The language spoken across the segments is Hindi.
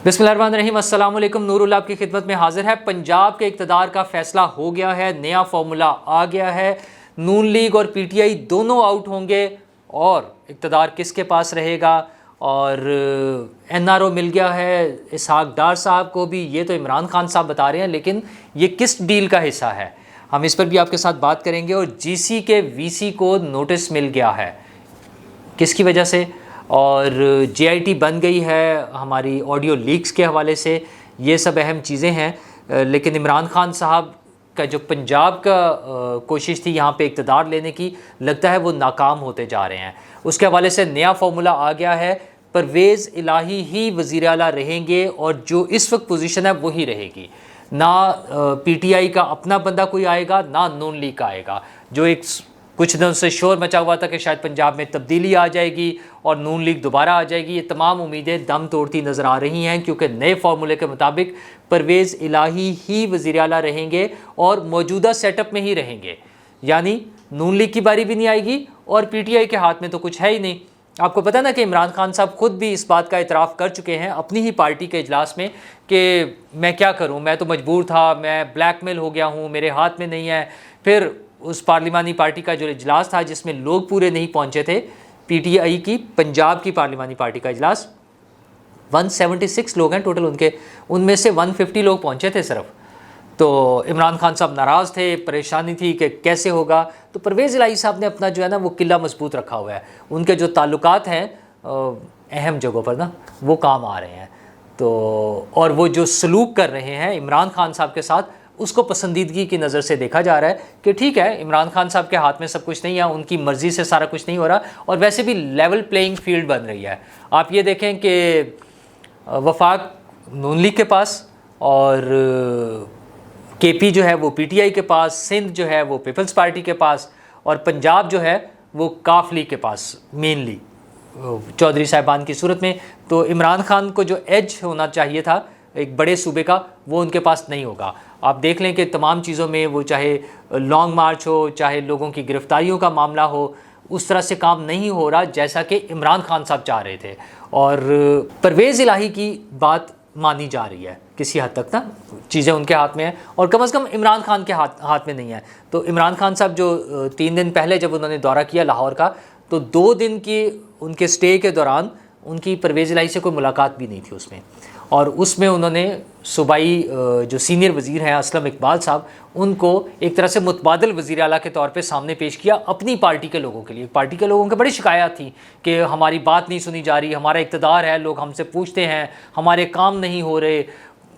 बिस्मिल्लाहिर्रहमानिर्रहीम, अस्सलाम वालेकुम। नूरुल आपकी खिदमत में हाजिर है। पंजाब के इक़्तिदार का फैसला हो गया है, नया फार्मूला आ गया है। नून लीग और पीटीआई दोनों आउट होंगे और इक़्तिदार किसके पास रहेगा। और एनआरओ मिल गया है इसहाक डार साहब को भी, ये तो इमरान खान साहब बता रहे हैं, लेकिन ये किस डील का हिस्सा है हम इस पर भी आपके साथ बात करेंगे। और जीसी के वीसी को नोटिस मिल गया है, किसकी वजह से, और जेआईटी बन गई है हमारी ऑडियो लीक्स के हवाले से। ये सब अहम चीज़ें हैं। लेकिन इमरान खान साहब का जो पंजाब का कोशिश थी यहाँ पे इक़्तिदार लेने की, लगता है वो नाकाम होते जा रहे हैं। उसके हवाले से नया फार्मूला आ गया है, परवेज़ इलाही ही वज़ीर आला रहेंगे और जो इस वक्त पोजीशन है वही रहेगी। ना पीटीआई का अपना बंदा कोई आएगा, ना नून लीग का आएगा। जो एक कुछ दिनों से शोर मचा हुआ था कि शायद पंजाब में तब्दीली आ जाएगी और नून लीग दोबारा आ जाएगी, ये तमाम उम्मीदें दम तोड़ती नज़र आ रही हैं, क्योंकि नए फार्मूले के मुताबिक परवेज़ इलाही ही वज़ीर आला रहेंगे और मौजूदा सेटअप में ही रहेंगे। यानी नून लीग की बारी भी नहीं आएगी और पीटीआई के हाथ में तो कुछ है ही नहीं। आपको पता ना कि इमरान खान साहब खुद भी इस बात का इतराफ़ कर चुके हैं अपनी ही पार्टी के इजलास में कि मैं क्या करूं, मैं तो मजबूर था, मैं ब्लैकमेल हो गया हूं, मेरे हाथ में नहीं है। फिर उस पार्लिमानी पार्टी का जो इजलास था जिसमें लोग पूरे नहीं पहुंचे थे, पीटीआई की पंजाब की पार्लिमानी पार्टी का इजलास, 176 लोग हैं टोटल उनके, उनमें से 150 लोग पहुंचे थे सिर्फ। तो इमरान खान साहब नाराज़ थे, परेशानी थी कि कैसे होगा। तो परवेज़ इलाही साहब ने अपना जो है ना वो किला मजबूत रखा हुआ है। उनके जो ताल्लुकात हैं अहम जगहों पर ना वो काम आ रहे हैं। तो और वो जो सलूक कर रहे हैं इमरान खान साहब के साथ, उसको पसंदीदगी की नज़र से देखा जा रहा है कि ठीक है, इमरान खान साहब के हाथ में सब कुछ नहीं है, उनकी मर्ज़ी से सारा कुछ नहीं हो रहा, और वैसे भी लेवल प्लेइंग फील्ड बन रही है। आप ये देखें कि वफाक नून लीग के पास और केपी जो है वो पीटीआई के पास, सिंध जो है वो पीपल्स पार्टी के पास, और पंजाब जो है वो काफ लीग के पास मेनली चौधरी साहिबान की सूरत में। तो इमरान खान को जो एज होना चाहिए था एक बड़े सूबे का, वो उनके पास नहीं होगा। आप देख लें कि तमाम चीज़ों में, वो चाहे लॉन्ग मार्च हो, चाहे लोगों की गिरफ्तारियों का मामला हो, उस तरह से काम नहीं हो रहा जैसा कि इमरान खान साहब चाह रहे थे। और परवेज़ इलाही की बात मानी जा रही है किसी हद तक ना, चीज़ें उनके हाथ में हैं और कम से कम इमरान खान के हाथ में नहीं है। तो इमरान खान साहब जो 3 दिन पहले जब उन्होंने दौरा किया लाहौर का, तो 2 दिन की उनके स्टे के दौरान उनकी परवेज़ इलाही से कोई मुलाकात भी नहीं थी उसमें। और उसमें उन्होंने सूबाई जो सीनियर वज़ीर हैं असलम इकबाल साहब, उनको एक तरह से मुतबादिल वज़ीर आला के तौर पे सामने पेश किया अपनी पार्टी के लोगों के लिए। पार्टी के लोगों की बड़ी शिकायत थी कि हमारी बात नहीं सुनी जा रही, हमारा इक़्तिदार है, लोग हमसे पूछते हैं, हमारे काम नहीं हो रहे।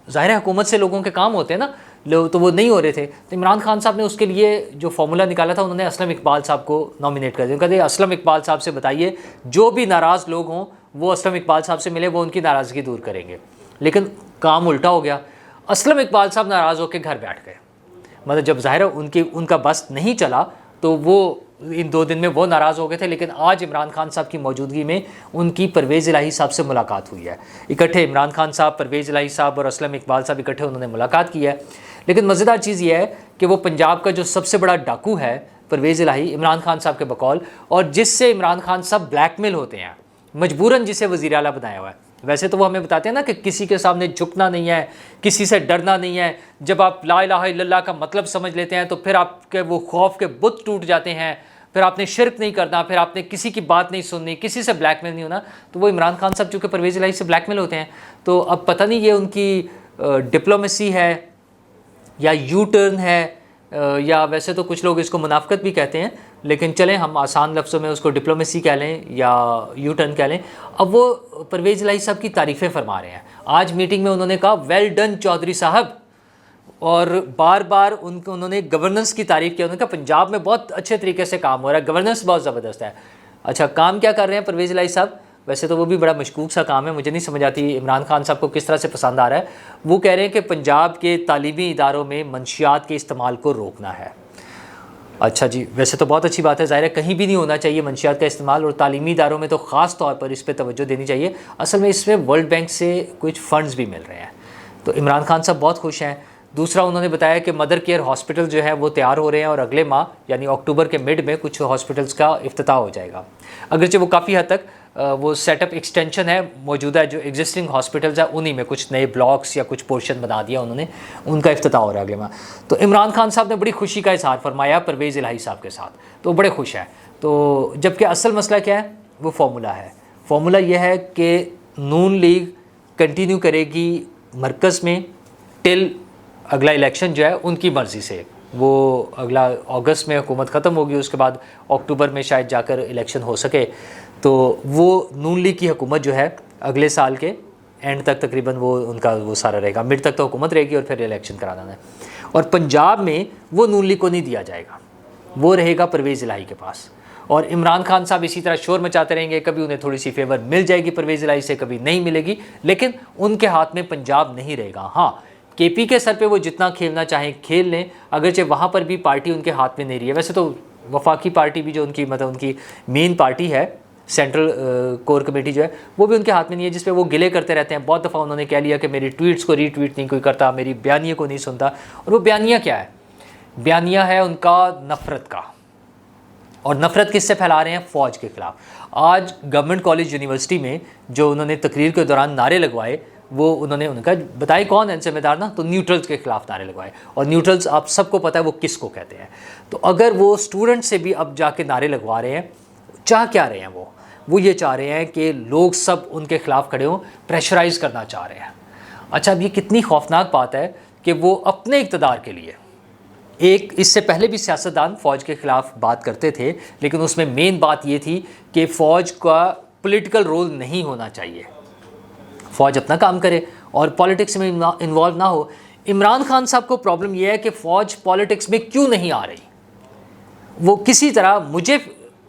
ज़ाहिर है हुकूमत से लोगों के काम होते हैं ना, लोग तो वो नहीं हो रहे थे। तो इमरान खान साहब ने उसके लिए जो फार्मूला निकाला था, उन्होंने असलम इकबाल साहब को नॉमिनेट कर दिया। कहते असलम इकबाल साहब से बताइए, जो भी नाराज़ लोग हों वो असलम इकबाल साहब से मिले, वो उनकी नाराज़गी दूर करेंगे। लेकिन काम उल्टा हो गया, असलम इकबाल साहब नाराज़ होकर घर बैठ गए। मतलब जब ज़ाहिर उनका बस नहीं चला तो वो इन 2 दिन में वो नाराज़ हो गए थे। लेकिन आज इमरान खान साहब की मौजूदगी में उनकी परवेज़ इलाही साहब से मुलाकात हुई है। इकट्ठे इमरान खान साहब, परवेज़ इलाही साहब और असलम इकबाल साहब इकट्ठे उन्होंने मुलाकात की है। लेकिन मज़ेदार चीज़ ये है कि वो पंजाब का जो सबसे बड़ा डाकू है परवेज़ इलाही, इमरान खान साहब के बकौल, और जिससे इमरान खान साहब ब्लैकमेल होते हैं, मजबूरन जिसे वज़ीर आला बनाया हुआ है। वैसे तो वो हमें बताते हैं ना कि किसी के सामने झुकना नहीं है, किसी से डरना नहीं है। जब आप ला इलाहा इल्लल्लाह का मतलब समझ लेते हैं तो फिर आपके वो खौफ के बुत टूट जाते हैं, फिर आपने शिरक नहीं करना, फिर आपने किसी की बात नहीं सुननी, किसी से ब्लैकमेल नहीं होना। तो वो इमरान खान साहब चूँकि परवेज़ इलाही से ब्लैकमेल होते हैं, तो अब पता नहीं ये उनकी डिप्लोमेसी है या यू टर्न है, या वैसे तो कुछ लोग इसको मुनाफ़िकत भी कहते हैं, लेकिन चलें हम आसान लफ्ज़ों में उसको डिप्लोमेसी कह लें या यू टर्न कह लें। अब वो परवेज़ इलाही साहब की तारीफ़ें फरमा रहे हैं। आज मीटिंग में उन्होंने कहा वेल डन चौधरी साहब, और बार बार उन्होंने गवर्नेंस की तारीफ़ की। उन्होंने कहा पंजाब में बहुत अच्छे तरीके से काम हो रहा है, गवर्नेंस बहुत ज़बरदस्त है। अच्छा, काम क्या कर रहे हैं परवेज़ इलाही साहब? वैसे तो वो भी बड़ा मशकूक सा काम है, मुझे नहीं समझ आती इमरान खान साहब को किस तरह से पसंद आ रहा है। वो कह रहे हैं कि पंजाब के तालीमी इदारों में मंशियात के इस्तेमाल को रोकना है। अच्छा जी, वैसे तो बहुत अच्छी बात है, ज़ाहिर है कहीं भी नहीं होना चाहिए मंशियात का इस्तेमाल, और तालीमी इदारों में तो ख़ास तौर पर इस पर तवज्जो देनी चाहिए। असल में इसमें वर्ल्ड बैंक से कुछ फ़ंड्स भी मिल रहे हैं, तो इमरान खान साहब बहुत खुश हैं। दूसरा, उन्होंने बताया कि मदर केयर हॉस्पिटल जो है वो तैयार हो रहे हैं और अगले माह यानी अक्टूबर के मिड में कुछ हॉस्पिटल्स का इफ्तिताह हो जाएगा। अगरचे वो काफ़ी हद तक वो सेटअप एक्सटेंशन है, मौजूदा जो एग्जिस्टिंग हॉस्पिटल्स है उन्हीं में कुछ नए ब्लॉक्स या कुछ पोर्शन बना दिया उन्होंने, उनका इफ्तिताह हो रहा है अगले माह। तो इमरान खान साहब ने बड़ी खुशी का इजहार फरमाया परवेज़ इलाही साहब के साथ, तो बड़े खुश हैं। तो जबकि असल मसला क्या है, वो फार्मूला है। फार्मूला यह है कि नून लीग कंटिन्यू करेगी मरकज़ में टिल अगला इलेक्शन जो है उनकी मर्ज़ी से। वो अगला अगस्त में हुकूमत ख़त्म होगी, उसके बाद अक्टूबर में शायद जाकर इलेक्शन हो सके। तो वो नून लीग की हुकूमत जो है अगले साल के एंड तक तकरीबन वो उनका वो सारा रहेगा, मिड तक तो हुकूमत रहेगी और फिर इलेक्शन कराना है। और पंजाब में वो नून लीग को नहीं दिया जाएगा, वो रहेगा परवेज़ इलाही के पास। और इमरान खान साहब इसी तरह शोर मचाते रहेंगे, कभी उन्हें थोड़ी सी फेवर मिल जाएगी परवेज़ इलाही से, कभी नहीं मिलेगी, लेकिन उनके हाथ में पंजाब नहीं रहेगा। हाँ, केपी के सर पे वो जितना खेलना चाहें खेल लें, अगरचे वहाँ पर भी पार्टी उनके हाथ में नहीं रही है। वैसे तो वफाकी पार्टी भी जो उनकी मतलब उनकी मेन पार्टी है, सेंट्रल कोर कमेटी जो है, वो भी उनके हाथ में नहीं है, जिस पे वो गिले करते रहते हैं। बहुत दफ़ा उन्होंने कह लिया कि मेरी ट्वीट्स को रीट्वीट नहीं कोई करता, मेरी बयानिया को नहीं सुनता। और वो बयानिया क्या है? बयानिया है उनका नफ़रत का। और नफ़रत किससे फैला रहे हैं? फ़ौज के ख़िलाफ़। आज गवर्नमेंट कॉलेज यूनिवर्सिटी में जो उन्होंने तकरीर के दौरान नारे लगवाए, वो उन्होंने उनका बताए कौन है जिम्मेदार ना, तो न्यूट्रल्स के ख़िलाफ़ नारे लगवाए। और न्यूट्रल्स आप सबको पता है वो किसको कहते हैं। तो अगर वो स्टूडेंट से भी अब जाके नारे लगवा रहे हैं, चाह क्या रहे हैं? वो ये चाह रहे हैं कि लोग सब उनके ख़िलाफ़ खड़े हों, प्रेशराइज करना चाह रहे हैं। अच्छा, अब ये कितनी खौफनाक बात है कि वो अपने इक़्तिदार के लिए, एक इससे पहले भी सियासतदान फ़ौज के ख़िलाफ़ बात करते थे, लेकिन उसमें मेन बात ये थी कि फ़ौज का पॉलिटिकल रोल नहीं होना चाहिए, फ़ौज अपना काम करे और पॉलिटिक्स में इन्वॉल्व ना हो। इमरान खान साहब को प्रॉब्लम यह है कि फ़ौज पॉलिटिक्स में क्यों नहीं आ रही। वो किसी तरह मुझे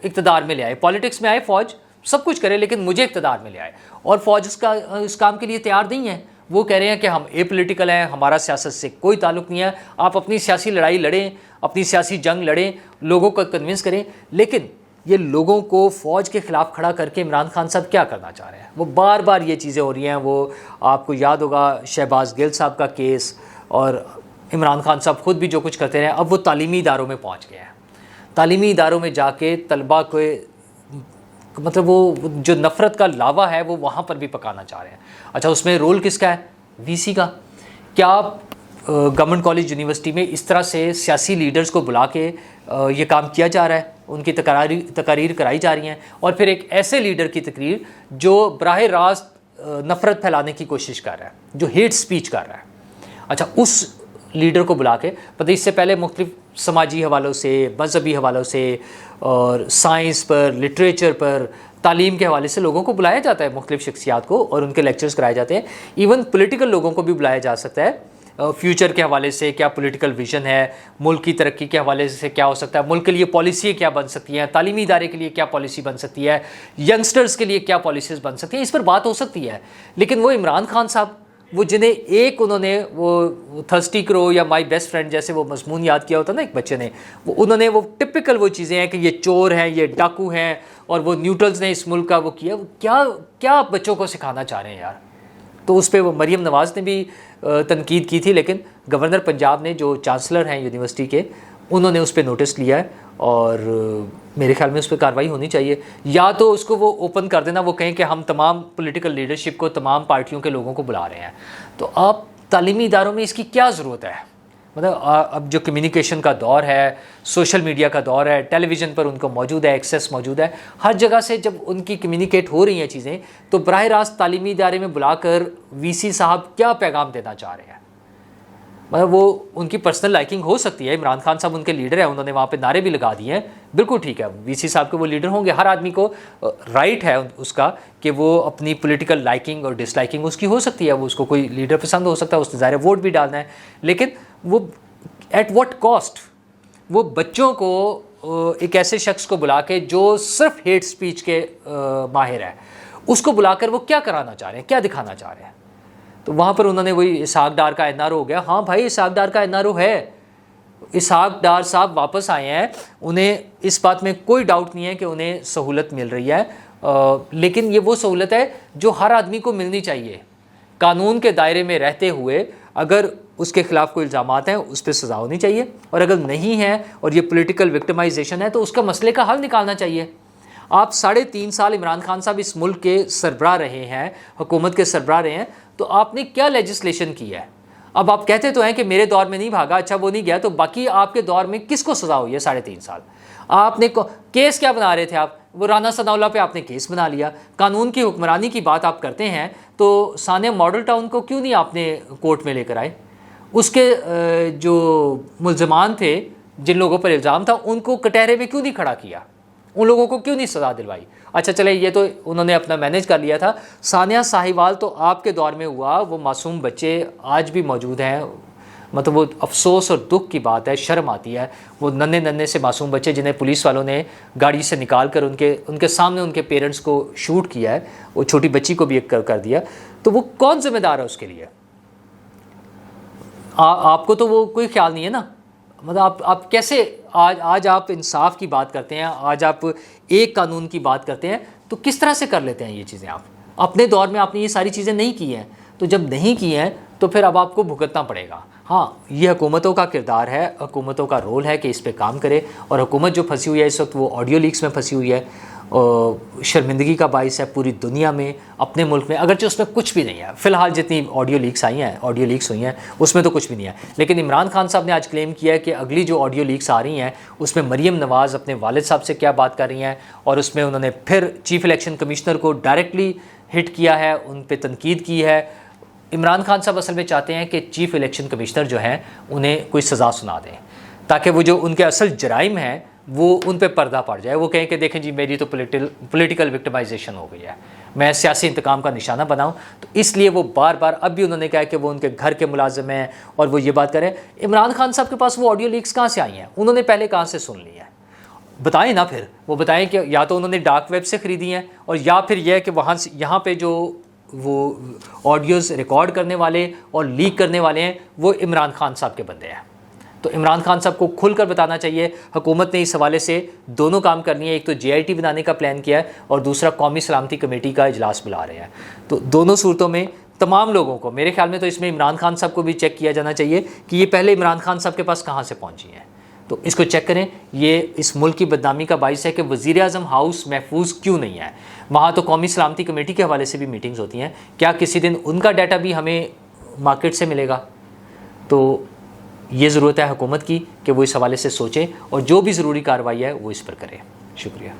इक़्तिदार में ले आए, पॉलिटिक्स में आए फ़ौज, सब कुछ करे, लेकिन मुझे इक़्तिदार में ले आए। और फ़ौज इस काम के लिए तैयार नहीं है। वो कह रहे हैं कि हम एपॉलिटिकल हैं, हमारा सियासत से कोई ताल्लुक़ नहीं है, आप अपनी सियासी लड़ाई लड़ें, अपनी सियासी जंग लड़ें, लोगों को कन्विंस करें। लेकिन ये लोगों को फ़ौज के ख़िलाफ़ खड़ा करके इमरान खान साहब क्या करना चाह रहे हैं? वो बार बार ये चीज़ें हो रही हैं। वो आपको याद होगा शहबाज गिल साहब का केस, और इमरान खान साहब ख़ुद भी जो कुछ करते रहे। अब वो तालीमी इदारों में पहुँच गए हैं, तालीमी इदारों में जाके तलबा को मतलब वो जो नफ़रत का लावा है वो वहाँ पर भी पकाना चाह रहे हैं। अच्छा, उसमें रोल किसका है? वीसी का। क्या गवर्नमेंट कॉलेज यूनिवर्सिटी में इस तरह से सियासी लीडर्स को बुला के ये काम किया जा रहा है, उनकी तकारीर कराई जा रही हैं, और फिर एक ऐसे लीडर की तकरीर जो बराह रास्त नफ़रत फैलाने की कोशिश कर रहा है, जो हेट स्पीच कर रहा है। अच्छा, उस लीडर को बुला के, पता इससे पहले मुख्तलिफ समाजी हवालों से, मजहबी हवालों से, और साइंस पर, लिटरेचर पर, तालीम के हवाले से लोगों को बुलाया जाता है, मुख्तलिफ शख्सियात को, और उनके लेक्चर्स कराए जाते हैं। इवन पॉलिटिकल लोगों को भी बुलाया जा सकता है, फ्यूचर के हवाले से क्या पॉलिटिकल विजन है, मुल्क की तरक्की के हवाले से क्या हो सकता है, मुल्क के लिए पॉलिसी क्या बन सकती है, तालीमी इदारे के लिए क्या पॉलिसी बन सकती है, यंगस्टर्स के लिए क्या पॉलिसीज़ बन सकती हैं, इस पर बात हो सकती है। लेकिन वो इमरान खान साहब, वो जिन्हें एक उन्होंने वो थर्स्टी क्रो या माई बेस्ट फ्रेंड जैसे वो मजमून याद किया होता ना एक बच्चे ने, वो उन्होंने वो टिपिकल वो चीज़ें हैं कि ये चोर हैं, ये डाकू हैं, और वो न्यूट्रल्स ने इस मुल्क का वो किया, वो क्या क्या बच्चों को सिखाना चाह रहे हैं यार। तो उस पर वो मरीम नवाज़ ने भी तनकीद की थी, लेकिन गवर्नर पंजाब ने, जो चांसलर हैं यूनिवर्सिटी के, उन्होंने उस पर नोटिस लिया है, और मेरे ख्याल में उस पर कार्रवाई होनी चाहिए। या तो उसको वो ओपन कर देना, वो कहें कि हम तमाम पॉलिटिकल लीडरशिप को, तमाम पार्टियों के लोगों को बुला रहे हैं। तो आप तालीमी इदारों में इसकी क्या ज़रूरत है? मतलब अब जो कम्युनिकेशन का दौर है, सोशल मीडिया का दौर है, टेलीविज़न पर उनको मौजूद है, एक्सेस मौजूद है, हर जगह से जब उनकी कम्युनिकेट हो रही हैं चीज़ें, तो बराह रास्त तालीमी इदारे में बुलाकर वीसी साहब क्या पैगाम देना चाह रहे हैं? मतलब वो उनकी पर्सनल लाइकिंग हो सकती है, इमरान खान साहब उनके लीडर हैं, उन्होंने वहाँ पे नारे भी लगा दिए हैं, बिल्कुल ठीक है, वीसी साहब के वो लीडर होंगे। हर आदमी को राइट है उसका कि वो अपनी पॉलिटिकल लाइकिंग और डिसलाइकिंग उसकी हो सकती है, वो उसको कोई लीडर पसंद हो सकता है, उसने ज़ाहिर वोट भी डालना है, लेकिन वो एट व्हाट कॉस्ट? वो बच्चों को एक ऐसे शख्स को बुला के जो सिर्फ हेट स्पीच के माहिर है, उसको बुलाकर वो क्या कराना चाह रहे हैं, क्या दिखाना चाह रहे हैं? तो वहाँ पर उन्होंने वही इसहाक डार का एनआरओ हो गया। हाँ भाई, इसहाक डार का एनआरओ है, इसहाक डार साहब वापस आए हैं, उन्हें इस बात में कोई डाउट नहीं है कि उन्हें सहूलत मिल रही है, लेकिन ये वो सहूलत है जो हर आदमी को मिलनी चाहिए, कानून के दायरे में रहते हुए। अगर उसके ख़िलाफ़ कोई इल्ज़ामात हैं, उस पर सज़ा होनी चाहिए, और अगर नहीं है और ये पॉलिटिकल विक्टिमाइजेशन है, तो उसका मसले का हल निकालना चाहिए। आप 3.5 साल इमरान खान साहब इस मुल्क के सरबराह रहे हैं, हुकूमत के सरबराह रहे हैं, तो आपने क्या लेजिस्लेशन की है? अब आप कहते तो हैं कि मेरे दौर में नहीं भागा, अच्छा वो नहीं गया, तो बाकी आपके दौर में किसको सज़ा हुई है 3.5 साल? आपने केस क्या बना रहे थे आप? वो राना सनाउल्लाह पे आपने केस बना लिया। कानून की हुक्मरानी की बात आप करते हैं तो सानिया मॉडल टाउन को क्यों नहीं आपने कोर्ट में लेकर आए? उसके जो मुल्ज़मान थे, जिन लोगों पर इल्ज़ाम था, उनको कटहरे में क्यों नहीं खड़ा किया? उन लोगों को क्यों नहीं सज़ा दिलवाई? अच्छा चले, ये तो उन्होंने अपना मैनेज कर लिया था। सानिया साहिवाल तो आपके दौर में हुआ, वो मासूम बच्चे आज भी मौजूद हैं। मतलब वो अफसोस और दुख की बात है, शर्म आती है। वो नन्हे नन्हे से मासूम बच्चे जिन्हें पुलिस वालों ने गाड़ी से निकाल कर उनके सामने उनके पेरेंट्स को शूट किया है, वो छोटी बच्ची को भी एक कर दिया, तो वो कौन जिम्मेदार है उसके लिए? आपको तो वो कोई ख्याल नहीं है ना। मतलब आप कैसे आज आप इंसाफ की बात करते हैं, आज आप एक कानून की बात करते हैं, तो किस तरह से कर लेते हैं ये चीज़ें? आप अपने दौर में आपने ये सारी चीज़ें नहीं की हैं, तो जब नहीं की हैं तो फिर अब आपको भुगतना पड़ेगा। हाँ, ये हुकूमतों का किरदार है, हुकूमतों का रोल है कि इस पे काम करे। और हुकूमत जो फंसी हुई है इस वक्त, वो ऑडियो लीक्स में फंसी हुई है, शर्मिंदगी का बाइस है पूरी दुनिया में, अपने मुल्क में। अगरचे उसमें कुछ भी नहीं है, फ़िलहाल जितनी ऑडियो लीक्स हुई हैं उसमें तो कुछ भी नहीं है। लेकिन इमरान खान साहब ने आज क्लेम किया है कि अगली जो ऑडियो लीक्स आ रही हैं उसमें मरीम नवाज़ अपने वालिद साहब से क्या बात कर रही हैं, और उसमें उन्होंने फिर चीफ़ इलेक्शन कमिश्नर को डायरेक्टली हिट किया है, उन पर तनकीद की है। इमरान खान साहब असल में चाहते हैं कि चीफ़ इलेक्शन कमिश्नर जो हैं उन्हें कोई सज़ा सुना दें, ताकि वो जो उनके असल जराइम हैं वो उन पे पर्दा पड़ जाए। वो कहें कि देखें जी, मेरी तो पॉलिटिकल विक्टिमाइजेशन हो गई है, मैं सियासी इंतकाम का निशाना बनाऊं। तो इसलिए वो बार बार अब भी उन्होंने कहा कि वो उनके घर के मुलाजिम हैं, और वो ये बात करें। इमरान खान साहब के पास वो ऑडियो लीक्स कहाँ से आई हैं? उन्होंने पहले कहाँ से सुन ली है? बताएं ना। फिर वो बताएं कि या तो उन्होंने डार्क वेब से ख़रीदी हैं, और या फिर यह कि वहाँ से यहाँ पे जो वो ऑडियोज़ रिकॉर्ड करने वाले और लीक करने वाले हैं वो इमरान खान साहब के बंदे हैं। तो इमरान खान साहब को खुलकर बताना चाहिए। हुकूमत ने इस हवाले से दोनों काम करनी है, एक तो JIT बनाने का प्लान किया है, और दूसरा कौमी सलामती कमेटी का इजलास बुला रहे हैं। तो दोनों सूरतों में तमाम लोगों को, मेरे ख्याल में तो इसमें इमरान खान साहब को भी चेक किया जाना चाहिए कि ये पहले इमरान खान साहब के पास कहाँ से पहुँची हैं। तो इसको चेक करें। ये इस मुल्क की बदनामी का बाइस है कि वज़ीर-ए-आज़म हाउस महफूज क्यों नहीं है। वहाँ तो कौमी सलामती कमेटी के हवाले से भी मीटिंग्स होती हैं, क्या किसी दिन उनका डाटा भी हमें मार्केट से मिलेगा? तो ये ज़रूरत है हुकूमत की कि वो इस हवाले से सोचें, और जो भी ज़रूरी कार्रवाई है वो इस पर करें। शुक्रिया।